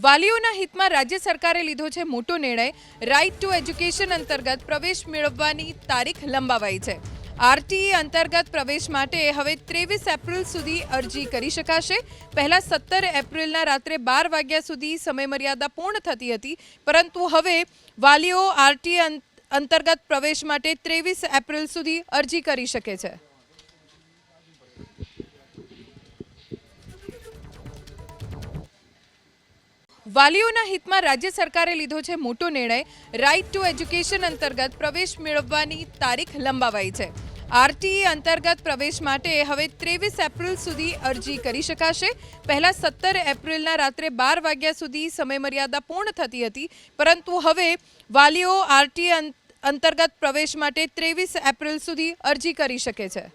વાલીઓના હિતમાં રાજ્ય સરકારે લીધો છે મોટો નિર્ણય। રાઇટ ટુ એજ્યુકેશન અંતર્ગત પ્રવેશ મેળવવાની તારીખ લંબાવાઈ છે। આરટીઈ અંતર્ગત પ્રવેશ માટે હવે 23 એપ્રિલ સુધી અરજી કરી શકાશે। પહેલા 17 એપ્રિલના રાત્રે 12 વાગ્યા સુધી સમયમર્યાદા પૂર્ણ થતી હતી, પરંતુ હવે વાલીઓ આરટીઈ અંતર્ગત પ્રવેશ માટે 23 એપ્રિલ સુધી અરજી કરી શકે છે। વાલીઓના હિતમાં રાજ્ય સરકારે લીધો છે મોટો નિર્ણય। રાઇટ ટુ એજ્યુકેશન અંતર્ગત પ્રવેશ મેળવવાની તારીખ લંબાવાઈ છે। આરટીઈ અંતર્ગત પ્રવેશ માટે હવે 23 એપ્રિલ સુધી અરજી કરી શકાશે। પહેલા 17 એપ્રિલના રાત્રે 12 વાગ્યા સુધી સમયમર્યાદા પૂર્ણ થતી હતી, પરંતુ હવે વાલીઓ આરટીઈ અંતર્ગત પ્રવેશ માટે 23 એપ્રિલ સુધી અરજી કરી શકે છે।